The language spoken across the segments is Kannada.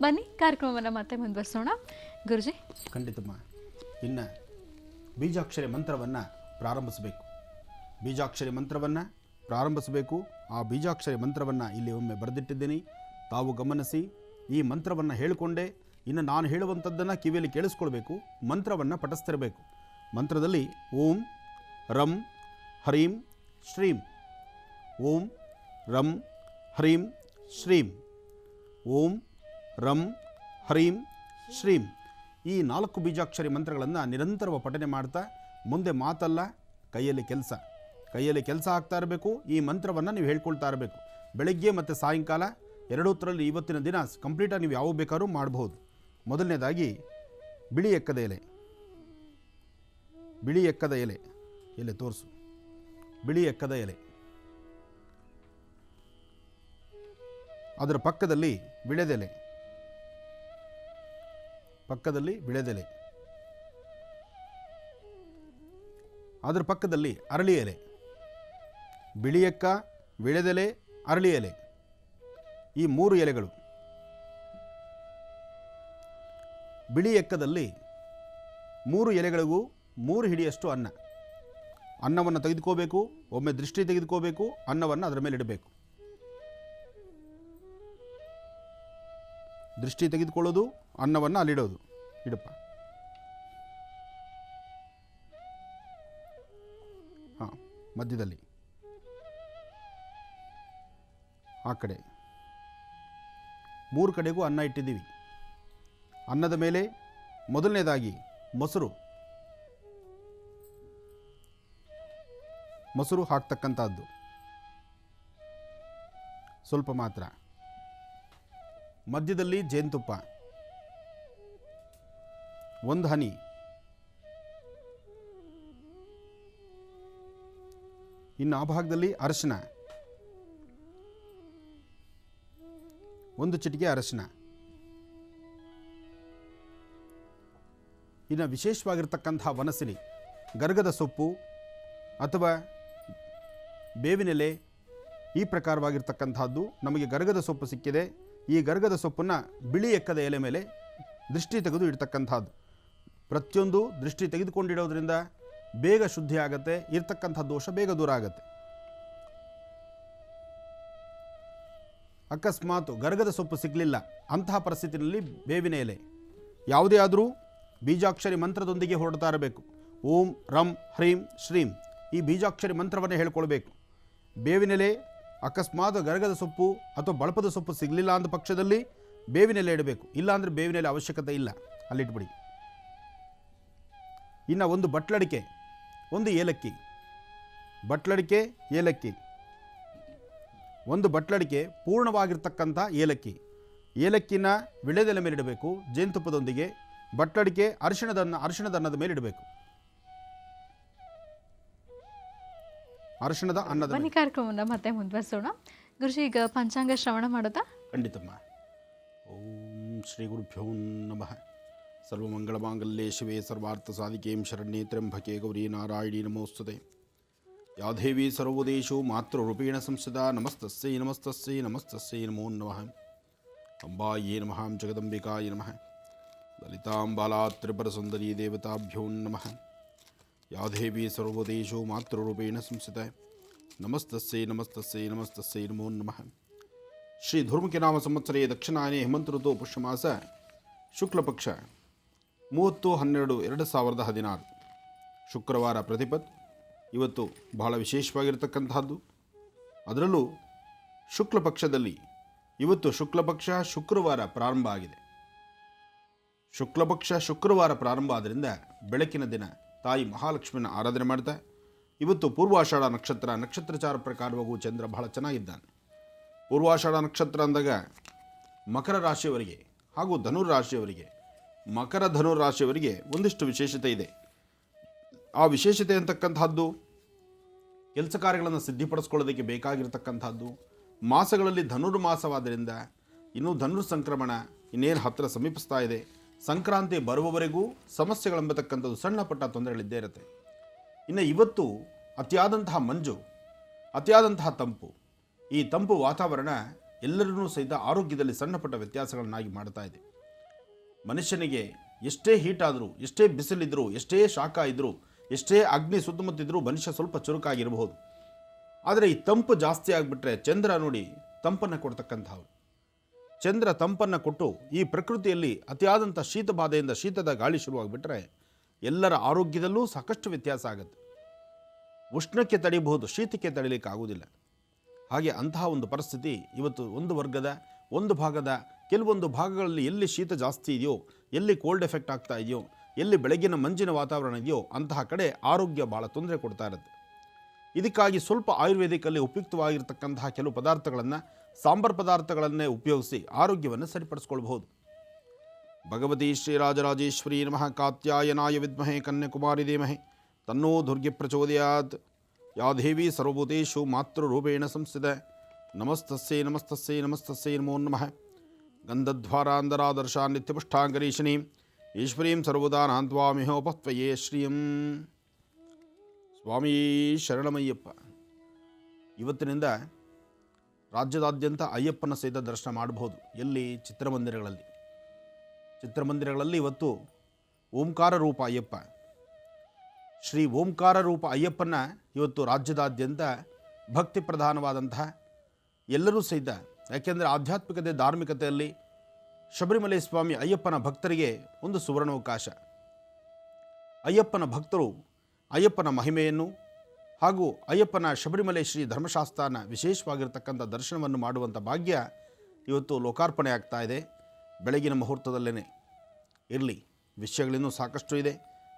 ಬನ್ನಿ ಕಾರ್ಯಕ್ರಮವನ್ನು ಮತ್ತೆ ಮುಂದುವರಿಸೋಣ ಗುರುಜಿ. ಖಂಡಿತಮ್ಮ. ಇನ್ನು ಬೀಜಾಕ್ಷರಿ ಮಂತ್ರವನ್ನು ಪ್ರಾರಂಭಿಸಬೇಕು. ಬೀಜಾಕ್ಷರಿ ಮಂತ್ರವನ್ನು ಪ್ರಾರಂಭಿಸಬೇಕು. ಆ ಬೀಜಾಕ್ಷರಿ ಮಂತ್ರವನ್ನು ಇಲ್ಲಿ ಒಮ್ಮೆ ಬರೆದಿಟ್ಟಿದ್ದೀನಿ, ತಾವು ಗಮನಿಸಿ. ಈ ಮಂತ್ರವನ್ನು ಹೇಳಿಕೊಂಡೇ ಇನ್ನು ನಾನು ಹೇಳುವಂಥದ್ದನ್ನು ಕಿವಿಯಲ್ಲಿ ಕೇಳಿಸ್ಕೊಳ್ಬೇಕು, ಮಂತ್ರವನ್ನು ಪಠಿಸ್ತಿರಬೇಕು. ಮಂತ್ರದಲ್ಲಿ ಓಂ ರಂ ಹರೀಂ ಶ್ರೀಂ, ಓಂ ರಂ ಹರೀಂ ಶ್ರೀಂ, ಓಂ ರಂ ಹರೀಂ ಶ್ರೀಂ. ಈ 4 ಬೀಜಾಕ್ಷರಿ ಮಂತ್ರಗಳನ್ನು ನಿರಂತರವಾಗಿ ಪಠನೆ ಮಾಡ್ತಾ ಮುಂದೆ ಮಾತಲ್ಲ, ಕೈಯಲ್ಲಿ ಕೆಲಸ ಆಗ್ತಾ ಇರಬೇಕು. ಈ ಮಂತ್ರವನ್ನು ನೀವು ಹೇಳ್ಕೊಳ್ತಾ ಇರಬೇಕು. ಬೆಳಗ್ಗೆ ಮತ್ತು ಸಾಯಂಕಾಲ ಎರಡೂತ್ತರಲ್ಲಿ ಇವತ್ತಿನ ದಿನ ಕಂಪ್ಲೀಟಾಗಿ ನೀವು ಯಾವ ಬೇಕಾದ್ರೂ ಮಾಡಬಹುದು. ಮೊದಲನೇದಾಗಿ ಬಿಳಿ ಎಕ್ಕದ ಎಲೆ ತೋರಿಸು. ಬಿಳಿ ಎಕ್ಕದ ಎಲೆ, ಅದರ ಪಕ್ಕದಲ್ಲಿ ವಿಳೆದೆಲೆ, ಅದರ ಪಕ್ಕದಲ್ಲಿ ಅರಳಿ ಎಲೆ. ಬಿಳಿ ಎಕ್ಕ, ವಿಳೆದೆಲೆ, ಅರಳಿ ಎಲೆ, ಈ 3 ಎಲೆಗಳು. ಬಿಳಿ ಎಕ್ಕದಲ್ಲಿ 3 ಎಲೆಗಳಿಗೂ 3 ಹಿಡಿಯಷ್ಟು ಅನ್ನವನ್ನು ತೆಗೆದುಕೋಬೇಕು. ಒಮ್ಮೆ ದೃಷ್ಟಿ ತೆಗೆದುಕೋಬೇಕು, ಅನ್ನವನ್ನು ಅದರ ಮೇಲೆ ಇಡಬೇಕು. ದೃಷ್ಟಿ ತೆಗೆದುಕೊಳ್ಳೋದು, ಅನ್ನವನ್ನು ಅಲ್ಲಿಡೋದು. ಇಡಪ್ಪ. ಹಾಂ, ಮಧ್ಯದಲ್ಲಿ ಆ ಕಡೆ 3 ಕಡೆಗೂ ಅನ್ನ ಇಟ್ಟಿದ್ದೀವಿ. ಅನ್ನದ ಮೇಲೆ ಮೊದಲನೇದಾಗಿ ಮೊಸರು ಹಾಕ್ತಕ್ಕಂಥದ್ದು ಸ್ವಲ್ಪ ಮಾತ್ರ. ಮಧ್ಯದಲ್ಲಿ ಜೇನುತುಪ್ಪ 1 ಹನಿ, ಇನ್ನು ಆ ಭಾಗದಲ್ಲಿ ಅರಿಶಿನ, 1 ಚಿಟಿಕೆ ಅರಿಶಿನ. ಇನ್ನು ವಿಶೇಷವಾಗಿರ್ತಕ್ಕಂಥ ವನಸಿನಿ, ಗರ್ಗದ ಸೊಪ್ಪು ಅಥವಾ ಬೇವಿನೆಲೆ, ಈ ಪ್ರಕಾರವಾಗಿರ್ತಕ್ಕಂಥದ್ದು. ನಮಗೆ ಗರ್ಗದ ಸೊಪ್ಪು ಸಿಕ್ಕಿದೆ. ಈ ಗರ್ಗದ ಸೊಪ್ಪನ್ನು ಬಿಳಿ ಎಕ್ಕದ ಎಲೆ ಮೇಲೆ ದೃಷ್ಟಿ ತೆಗೆದು ಇಡ್ತಕ್ಕಂಥದ್ದು. ಪ್ರತಿಯೊಂದು ದೃಷ್ಟಿ ತೆಗೆದುಕೊಂಡಿಡೋದ್ರಿಂದ ಬೇಗ ಶುದ್ಧಿ ಆಗುತ್ತೆ, ಇರ್ತಕ್ಕಂಥ ದೋಷ ಬೇಗ ದೂರ ಆಗುತ್ತೆ. ಅಕಸ್ಮಾತ್ ಗರ್ಗದ ಸೊಪ್ಪು ಸಿಗಲಿಲ್ಲ ಅಂತಹ ಪರಿಸ್ಥಿತಿಯಲ್ಲಿ ಬೇವಿನ ಎಲೆ, ಯಾವುದೇ ಆದರೂ ಬೀಜಾಕ್ಷರಿ ಮಂತ್ರದೊಂದಿಗೆ ಹೊರಡ್ತಾ ಇರಬೇಕು. ಓಂ ರಂ ಹ್ರೀಂ ಶ್ರೀಂ, ಈ ಬೀಜಾಕ್ಷರಿ ಮಂತ್ರವನ್ನು ಹೇಳ್ಕೊಳ್ಬೇಕು. ಬೇವಿನೆಲೆ, ಅಕಸ್ಮಾತ್ ಗರ್ಗದ ಸೊಪ್ಪು ಅಥವಾ ಬಳಪದ ಸೊಪ್ಪು ಸಿಗಲಿಲ್ಲ ಅಂದ ಪಕ್ಷದಲ್ಲಿ ಬೇವಿನೆಲೆ ಇಡಬೇಕು. ಇಲ್ಲಾಂದರೆ ಬೇವಿನೆಲೆ ಅವಶ್ಯಕತೆ ಇಲ್ಲ, ಅಲ್ಲಿಟ್ಬಿಡಿ. ಇನ್ನು 1 ಬಟ್ಲಡಿಕೆ, 1 ಏಲಕ್ಕಿ, ಏಲಕ್ಕಿ, 1 ಬಟ್ಲಡಿಕೆ ಪೂರ್ಣವಾಗಿರ್ತಕ್ಕಂಥ ಏಲಕ್ಕಿನ ವಿಳೆದೆಲೆ ಮೇಲೆ ಇಡಬೇಕು. ಜೇನುತುಪ್ಪದೊಂದಿಗೆ ಬಟ್ಲಡಿಕೆ ಅರಿಶಿಣದ ಮೇಲೆ ಇಡಬೇಕು. ಅರಿಶಿಣದ ಅನ್ನದ ಬನ್ನಿ ಕಾರ್ಯಕ್ರಮವನ್ನು ಮತ್ತೆ ಮುಂದುವರಿಸೋಣ ಗುರುಜಿ. ಈಗ ಪಂಚಾಂಗ ಶ್ರವಣ ಮಾಡೋದಾ? ಖಂಡಿತಮ್ಮ. ಓಂ ಶ್ರೀ ಗುರುಭ್ಯೋ ನಮಃ. ಸರ್ವಮಂಗಳಮಾಂಗಲ್ಯೆ ಶಿವೆ ಸರ್ವಾರ್ಥ ಸಾಧಿಕೆಂ ಶರಣ್ಯೆ ತ್ರ್ಯಂಬಕೆ ಗೌರಿ ನಾರಾಯಣಿ ನಮೋಸ್ತುತೆ. ಯಾ ದೇವಿ ಸರ್ವೋದೇಶು ಮಾತೃರೂಪೇಣ ಸಂಸ್ಥಿತಾ ನಮಸ್ತಸ್ಯೈ ನಮೋ ನಮಃ. ಅಂಬಾಯೇ ನಮಃ, ಜಗದಂಬಿಕಾಯ ನಮಃ. ಲಲಿತಾಂಬಾಲಾ ತ್ರಿಪುರಸುಂದರಿ ದೇವತಾಭ್ಯೋ ನಮಃ. ಯಾ ದೇವಿ ಸರ್ವೋದೇಶು ಮಾತೃರೂಪೇಣ ಸಂಸ್ಥಿತಾ ನಮಸ್ತಸ್ಯೈ ನಮೋ ನಮಃ. ಶ್ರೀ ಧೂರ್ಮುಖಿ ನಾಮ ಸಂವತ್ಸರೇ ದಕ್ಷಿಣಾಯನೆ ಹೇಮಂತ ಋತು ಪುಷ್ಯಮಾಸ ಶುಕ್ಲಪಕ್ಷ 30/12/2016 ಶುಕ್ರವಾರ ಪ್ರತಿಪತ್. ಇವತ್ತು ಬಹಳ ವಿಶೇಷವಾಗಿರ್ತಕ್ಕಂಥದ್ದು. ಅದರಲ್ಲೂ ಶುಕ್ಲಪಕ್ಷದಲ್ಲಿ ಇವತ್ತು ಶುಕ್ರವಾರ ಪ್ರಾರಂಭ ಆಗಿದೆ. ಶುಕ್ರವಾರ ಪ್ರಾರಂಭ ಆದ್ದರಿಂದ ಬೆಳಕಿನ ದಿನ ತಾಯಿ ಮಹಾಲಕ್ಷ್ಮಿನ ಆರಾಧನೆ ಮಾಡ್ತಾ, ಇವತ್ತು ಪೂರ್ವಾಷಾಢ ನಕ್ಷತ್ರಚಾರ ಪ್ರಕಾರವಾಗೂ ಚಂದ್ರ ಬಹಳ ಚೆನ್ನಾಗಿದ್ದಾನೆ. ಪೂರ್ವಾಷಾಢ ನಕ್ಷತ್ರ ಅಂದಾಗ ಮಕರ ರಾಶಿಯವರಿಗೆ ಹಾಗೂ ಧನುರಾಶಿಯವರಿಗೆ, ಧನುರಾಶಿಯವರಿಗೆ ಒಂದಿಷ್ಟು ವಿಶೇಷತೆ ಇದೆ. ಆ ವಿಶೇಷತೆ ಅಂತಕ್ಕಂಥದ್ದು ಕೆಲಸ ಕಾರ್ಯಗಳನ್ನು ಸಿದ್ಧಿಪಡಿಸ್ಕೊಳ್ಳೋದಕ್ಕೆ ಬೇಕಾಗಿರ್ತಕ್ಕಂಥದ್ದು. ಮಾಸಗಳಲ್ಲಿ ಧನುರ್ಮಾಸವಾದ್ದರಿಂದ ಇನ್ನೂ ಧನುರ್ ಸಂಕ್ರಮಣ ಇನ್ನೇನು ಹತ್ತಿರ ಸಮೀಪಿಸ್ತಾ ಇದೆ. ಸಂಕ್ರಾಂತಿ ಬರುವವರೆಗೂ ಸಮಸ್ಯೆಗಳೆಂಬತಕ್ಕಂಥದ್ದು ಸಣ್ಣ ಪಟ್ಟ ತೊಂದರೆಗಳಿದ್ದೇ ಇರುತ್ತೆ. ಇನ್ನು ಇವತ್ತು ಅತಿಯಾದಂತಹ ಮಂಜು, ಅತಿಯಾದಂತಹ ತಂಪು, ಈ ತಂಪು ವಾತಾವರಣ ಎಲ್ಲರನ್ನೂ ಸಹಿತ ಆರೋಗ್ಯದಲ್ಲಿ ಸಣ್ಣ ಪುಟ್ಟ ವ್ಯತ್ಯಾಸಗಳನ್ನಾಗಿ ಮಾಡ್ತಾ ಇದೆ. ಮನುಷ್ಯನಿಗೆ ಎಷ್ಟೇ ಹೀಟ್ ಆದರೂ, ಎಷ್ಟೇ ಬಿಸಿಲಿದ್ದರೂ, ಎಷ್ಟೇ ಶಾಖ ಇದ್ದರೂ, ಎಷ್ಟೇ ಅಗ್ನಿ ಸುತ್ತಮುತ್ತಿದ್ರೂ ಮನುಷ್ಯ ಸ್ವಲ್ಪ ಚುರುಕಾಗಿರಬಹುದು. ಆದರೆ ಈ ತಂಪು ಜಾಸ್ತಿ ಆಗಿಬಿಟ್ರೆ, ಚಂದ್ರ ನೋಡಿ ತಂಪನ್ನು ಕೊಡ್ತಕ್ಕಂಥವ್ರು, ಚಂದ್ರ ತಂಪನ್ನು ಕೊಟ್ಟು ಈ ಪ್ರಕೃತಿಯಲ್ಲಿ ಅತಿಯಾದಂಥ ಶೀತ ಬಾಧೆಯಿಂದ ಶೀತದ ಗಾಳಿ ಶುರುವಾಗಿಬಿಟ್ರೆ ಎಲ್ಲರ ಆರೋಗ್ಯದಲ್ಲೂ ಸಾಕಷ್ಟು ವ್ಯತ್ಯಾಸ ಆಗುತ್ತೆ. ಉಷ್ಣಕ್ಕೆ ತಡಿಬಹುದು, ಶೀತಕ್ಕೆ ತಡಿಲಿಕ್ಕೆ ಆಗುವುದಿಲ್ಲ. ಹಾಗೆ ಅಂತಹ ಒಂದು ಪರಿಸ್ಥಿತಿ ಇವತ್ತು ಒಂದು ವರ್ಗದ, ಒಂದು ಭಾಗದ, ಕೆಲವೊಂದು ಭಾಗಗಳಲ್ಲಿ ಎಲ್ಲಿ ಶೀತ ಜಾಸ್ತಿ ಇದೆಯೋ, ಎಲ್ಲಿ ಕೋಲ್ಡ್ ಎಫೆಕ್ಟ್ ಆಗ್ತಾ ಇದೆಯೋ, ಎಲ್ಲಿ ಬೆಳಗಿನ ಮಂಜಿನ ವಾತಾವರಣ ಇದೆಯೋ ಅಂತಹ ಕಡೆ ಆರೋಗ್ಯ ಭಾಳ ತೊಂದರೆ ಕೊಡ್ತಾ ಇರುತ್ತೆ. ಇದಕ್ಕಾಗಿ ಸ್ವಲ್ಪ ಆಯುರ್ವೇದಿಕಲ್ಲಿ ಉಪಯುಕ್ತವಾಗಿರ್ತಕ್ಕಂತಹ ಕೆಲವು ಪದಾರ್ಥಗಳನ್ನು, ಸಾಂಬಾರ್ ಪದಾರ್ಥಗಳನ್ನೇ ಉಪಯೋಗಿಸಿ ಆರೋಗ್ಯವನ್ನು ಸರಿಪಡಿಸ್ಕೊಳ್ಬಹುದು. ಭಗವತಿ ಶ್ರೀರಾಜರಾಜೇಶ್ವರಿ ನಮಃ. ಕಾತ್ಯಾಯನಾಯ ವಿದ್ಮಹೇ ಕನ್ಯಾಕುಮಾರಿ ಧೀಮಹಿ ತನ್ನೋ ದುರ್ಗೆ ಪ್ರಚೋದಯಾತ್. ಯಾ ದೇವಿ ಸರ್ವಭೂತೇಷು ಮಾತೃರೂಪೇಣ ಸಂಸ್ಥಿತ. ನಮಸ್ತಸ್ಯೈ ನಮಸ್ತಸ್ಯೈ ನಮಸ್ತಸ್ಯೈ ನಮೋ ನಮಃ. ಗಂಧಧ್ವಾರಾಂಧರಾದರ್ಶಾ ನಿತ್ಯಪುಷ್ಟಾಂಗರೀಷಿಣೀಂ ಈಶ್ವರೀಂ ಸರ್ವದಾ ನಾಂತ್ವಾಮಿಹೋಪತ್ವಯೇ ಶ್ರಿಯಂ. ಸ್ವಾಮೀ ಶರಣಮಯ್ಯಪ್ಪ. ಇವತ್ತಿನಿಂದ ರಾಜ್ಯದಾದ್ಯಂತ ಅಯ್ಯಪ್ಪನ ಸಹಿತ ದರ್ಶನ ಮಾಡಬಹುದು. ಎಲ್ಲಿ? ಚಿತ್ರಮಂದಿರಗಳಲ್ಲಿ ಇವತ್ತು ಓಂಕಾರ ರೂಪ ಅಯ್ಯಪ್ಪ, ಶ್ರೀ ಓಂಕಾರ ರೂಪ ಅಯ್ಯಪ್ಪನ ಇವತ್ತು ರಾಜ್ಯದಾದ್ಯಂತ ಭಕ್ತಿ ಪ್ರಧಾನವಾದಂತಹ ಎಲ್ಲರೂ ಸಹಿತ, ಯಾಕೆಂದರೆ ಆಧ್ಯಾತ್ಮಿಕತೆ, ಧಾರ್ಮಿಕತೆಯಲ್ಲಿ ಶಬರಿಮಲೆ ಸ್ವಾಮಿ ಅಯ್ಯಪ್ಪನ ಭಕ್ತರಿಗೆ ಒಂದು ಸುವರ್ಣಾವಕಾಶ. ಅಯ್ಯಪ್ಪನ ಭಕ್ತರು ಅಯ್ಯಪ್ಪನ ಮಹಿಮೆಯನ್ನು ಹಾಗೂ ಅಯ್ಯಪ್ಪನ ಶಬರಿಮಲೆ ಶ್ರೀ ಧರ್ಮಶಾಸ್ತ್ರನ ವಿಶೇಷವಾಗಿರ್ತಕ್ಕಂಥ ದರ್ಶನವನ್ನು ಮಾಡುವಂಥ ಭಾಗ್ಯ ಇವತ್ತು ಲೋಕಾರ್ಪಣೆ ಆಗ್ತಾ ಇದೆ ಬೆಳಗಿನ ಮುಹೂರ್ತದಲ್ಲೇ. ಇರಲಿ, ವಿಷಯಗಳಿನ್ನೂ ಸಾಕಷ್ಟು ಇದೆ.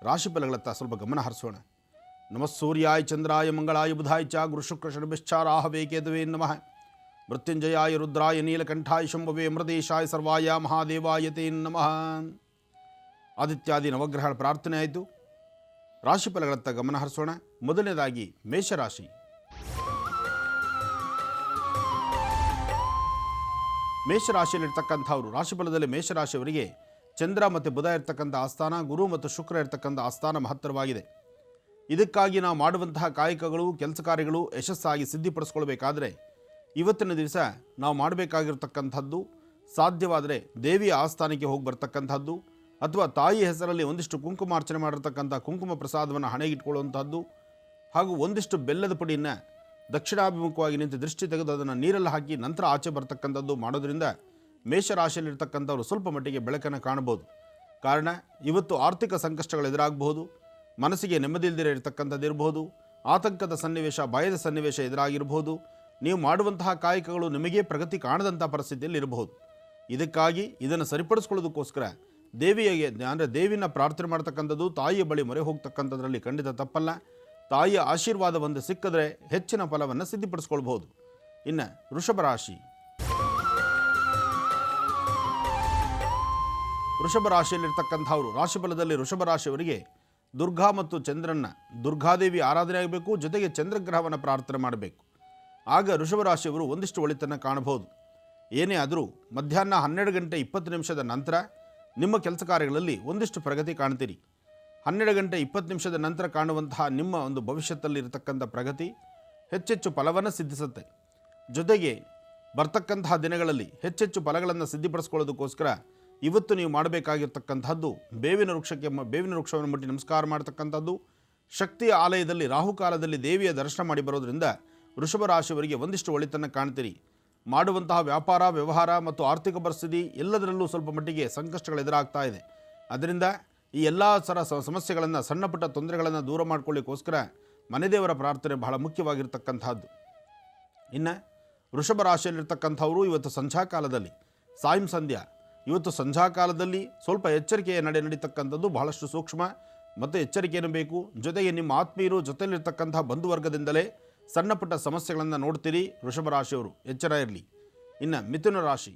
ರಾಶಿಫಲಗಳತ್ತ ಸ್ವಲ್ಪ ಗಮನ ಹರಿಸೋಣ. ನಮಃ ಸೂರ್ಯಾಯ ಚಂದ್ರಾಯ ಮಂಗಳಾಯ ಬುಧಾಯ ಚ ಗುರು ಶುಕ್ರ ಶನಿಶ್ಚಾರಾಹವೇ ಕೇತವೇ ನಮಃ. ಮೃತ್ಯುಂಜಯಾಯ ರುದ್ರಾಯ ನೀಲಕಂಠಾಯ ಶಂಭವೇ ಅಮೃತೇಶಾಯ ಸರ್ವಾಯ ಮಹಾದೇವಾಯ ತೇ ನಮಃ. ಆದಿತ್ಯಾದಿ ನವಗ್ರಹಗಳ ಪ್ರಾರ್ಥನೆ ಆಯಿತು. ರಾಶಿಫಲಗಳತ್ತ ಗಮನ ಹರಿಸೋಣ. ಮೊದಲನೇದಾಗಿ ಮೇಷರಾಶಿ. ಮೇಷರಾಶಿಯಲ್ಲಿರ್ತಕ್ಕಂಥವರು, ರಾಶಿಫಲದಲ್ಲಿ ಮೇಷರಾಶಿಯವರಿಗೆ ಚಂದ್ರ ಮತ್ತು ಬುಧ ಇರ್ತಕ್ಕಂಥ ಆಸ್ಥಾನ, ಗುರು ಮತ್ತು ಶುಕ್ರ ಇರ್ತಕ್ಕಂಥ ಆಸ್ಥಾನ ಮಹತ್ತರವಾಗಿದೆ. ಇದಕ್ಕಾಗಿ ನಾವು ಮಾಡುವಂತಹ ಕಾಯಕಗಳು, ಕೆಲಸ ಕಾರ್ಯಗಳು ಯಶಸ್ಸಾಗಿ ಸಿದ್ಧಿಪಡಿಸ್ಕೊಳ್ಬೇಕಾದ್ರೆ ಇವತ್ತಿನ ದಿವಸ ನಾವು ಮಾಡಬೇಕಾಗಿರ್ತಕ್ಕಂಥದ್ದು, ಸಾಧ್ಯವಾದರೆ ದೇವಿಯ ಆಸ್ಥಾನಕ್ಕೆ ಹೋಗಿ ಬರ್ತಕ್ಕಂಥದ್ದು, ಅಥವಾ ತಾಯಿ ಹೆಸರಲ್ಲಿ ಒಂದಿಷ್ಟು ಕುಂಕುಮಾರ್ಚನೆ ಮಾಡಿರ್ತಕ್ಕಂಥ ಕುಂಕುಮ ಪ್ರಸಾದವನ್ನು ಹಣೆಗಿಟ್ಕೊಳ್ಳುವಂಥದ್ದು, ಹಾಗೂ ಒಂದಿಷ್ಟು ಬೆಲ್ಲದ ಪುಡಿಯನ್ನು ದಕ್ಷಿಣಾಭಿಮುಖವಾಗಿ ನಿಂತು ದೃಷ್ಟಿ ತೆಗೆದು ಅದನ್ನು ನೀರಲ್ಲಿ ಹಾಕಿ ನಂತರ ಆಚೆ ಬರ್ತಕ್ಕಂಥದ್ದು ಮಾಡೋದ್ರಿಂದ ಮೇಷರಾಶಿಯಲ್ಲಿರ್ತಕ್ಕಂಥವರು ಸ್ವಲ್ಪ ಮಟ್ಟಿಗೆ ಬೆಳಕನ್ನು ಕಾಣಬಹುದು. ಕಾರಣ, ಇವತ್ತು ಆರ್ಥಿಕ ಸಂಕಷ್ಟಗಳು ಎದುರಾಗಬಹುದು, ಮನಸ್ಸಿಗೆ ನೆಮ್ಮದಿ ಇಲ್ಲದಿರ ಇರತಕ್ಕಂಥದ್ದು ಇರಬಹುದು, ಆತಂಕದ ಸನ್ನಿವೇಶ, ಭಯದ ಸನ್ನಿವೇಶ ಎದುರಾಗಿರಬಹುದು, ನೀವು ಮಾಡುವಂತಹ ಕಾಯಕಗಳು ನಿಮಗೇ ಪ್ರಗತಿ ಕಾಣದಂಥ ಪರಿಸ್ಥಿತಿಯಲ್ಲಿ ಇರಬಹುದು. ಇದಕ್ಕಾಗಿ ಇದನ್ನು ಸರಿಪಡಿಸ್ಕೊಳ್ಳೋದಕ್ಕೋಸ್ಕರ ದೇವಿಗೆ, ಅಂದರೆ ದೇವಿನ ಪ್ರಾರ್ಥನೆ ಮಾಡ್ತಕ್ಕಂಥದ್ದು, ತಾಯಿಯ ಬಳಿ ಮೊರೆ ಹೋಗ್ತಕ್ಕಂಥದ್ರಲ್ಲಿ ಖಂಡಿತ ತಪ್ಪಲ್ಲ. ತಾಯಿಯ ಆಶೀರ್ವಾದ ಒಂದು ಸಿಕ್ಕಿದ್ರೆ ಹೆಚ್ಚಿನ ಫಲವನ್ನು ಸಿದ್ಧಿಪಡಿಸ್ಕೊಳ್ಬಹುದು. ಇನ್ನು ವೃಷಭ ರಾಶಿ. ವೃಷಭ ರಾಶಿಯಲ್ಲಿರ್ತಕ್ಕಂಥವರು, ರಾಶಿಫಲದಲ್ಲಿ ವೃಷಭ ರಾಶಿಯವರಿಗೆ ದುರ್ಗಾ ಮತ್ತು ಚಂದ್ರನ್ನ, ದುರ್ಗಾದೇವಿ ಆರಾಧನೆ ಆಗಬೇಕು, ಜೊತೆಗೆ ಚಂದ್ರಗ್ರಹವನ್ನು ಪ್ರಾರ್ಥನೆ ಮಾಡಬೇಕು. ಆಗ ವೃಷಭ ರಾಶಿಯವರು ಒಂದಿಷ್ಟು ಒಳಿತನ್ನು ಕಾಣಬಹುದು. ಏನೇ ಆದರೂ ಮಧ್ಯಾಹ್ನ 12:20 ನಂತರ ನಿಮ್ಮ ಕೆಲಸ ಕಾರ್ಯಗಳಲ್ಲಿ ಒಂದಿಷ್ಟು ಪ್ರಗತಿ ಕಾಣ್ತೀರಿ. 12:20 ನಂತರ ಕಾಣುವಂತಹ ನಿಮ್ಮ ಒಂದು ಭವಿಷ್ಯದಲ್ಲಿರತಕ್ಕಂಥ ಪ್ರಗತಿ ಹೆಚ್ಚೆಚ್ಚು ಫಲವನ್ನು ಸಿದ್ಧಿಸುತ್ತೆ. ಜೊತೆಗೆ ಬರ್ತಕ್ಕಂತಹ ದಿನಗಳಲ್ಲಿ ಹೆಚ್ಚೆಚ್ಚು ಫಲಗಳನ್ನು ಸಿದ್ಧಿಪಡಿಸ್ಕೊಳ್ಳೋದಕ್ಕೋಸ್ಕರ ಇವತ್ತು ನೀವು ಮಾಡಬೇಕಾಗಿರ್ತಕ್ಕಂಥದ್ದು ಬೇವಿನ ವೃಕ್ಷವನ್ನು ಮುಟ್ಟಿ ನಮಸ್ಕಾರ ಮಾಡ್ತಕ್ಕಂಥದ್ದು, ಶಕ್ತಿಯ ಆಲಯದಲ್ಲಿ ರಾಹುಕಾಲದಲ್ಲಿ ದೇವಿಯ ದರ್ಶನ ಮಾಡಿ ಬರೋದ್ರಿಂದ ವೃಷಭ ರಾಶಿಯವರಿಗೆ ಒಂದಿಷ್ಟು ಒಳಿತನ್ನು ಕಾಣ್ತೀರಿ. ಮಾಡುವಂತಹ ವ್ಯಾಪಾರ, ವ್ಯವಹಾರ ಮತ್ತು ಆರ್ಥಿಕ ಪರಿಸ್ಥಿತಿ ಎಲ್ಲದರಲ್ಲೂ ಸ್ವಲ್ಪ ಮಟ್ಟಿಗೆ ಸಂಕಷ್ಟಗಳು ಎದುರಾಗ್ತಾ ಇದೆ. ಅದರಿಂದ ಈ ಎಲ್ಲ ಸಮಸ್ಯೆಗಳನ್ನು, ಸಣ್ಣ ಪುಟ್ಟ ತೊಂದರೆಗಳನ್ನು ದೂರ ಮಾಡ್ಕೊಳ್ಳಿಕ್ಕೋಸ್ಕರ ಮನೆದೇವರ ಪ್ರಾರ್ಥನೆ ಬಹಳ ಮುಖ್ಯವಾಗಿರ್ತಕ್ಕಂಥದ್ದು. ಇನ್ನು ವೃಷಭ ರಾಶಿಯಲ್ಲಿರ್ತಕ್ಕಂಥವರು ಇವತ್ತು ಸಂಧ್ಯಾಕಾಲದಲ್ಲಿ, ಸಾಯಂ ಸಂಧ್ಯಾ, ಇವತ್ತು ಸಂಧ್ಯಾಕಾಲದಲ್ಲಿ ಸ್ವಲ್ಪ ಎಚ್ಚರಿಕೆಯ ನಡೀತಕ್ಕಂಥದ್ದು ಬಹಳಷ್ಟು ಸೂಕ್ಷ್ಮ ಮತ್ತು ಎಚ್ಚರಿಕೆಯನ್ನು ಬೇಕು. ಜೊತೆಗೆ ನಿಮ್ಮ ಆತ್ಮೀಯರು, ಜೊತೆಯಲ್ಲಿರ್ತಕ್ಕಂಥ ಬಂಧುವರ್ಗದಿಂದಲೇ ಸಣ್ಣ ಪುಟ್ಟ ಸಮಸ್ಯೆಗಳನ್ನು ನೋಡ್ತೀರಿ. ವೃಷಭ ರಾಶಿಯವರು ಎಚ್ಚರ ಇರಲಿ. ಇನ್ನು ಮಿಥುನ ರಾಶಿ.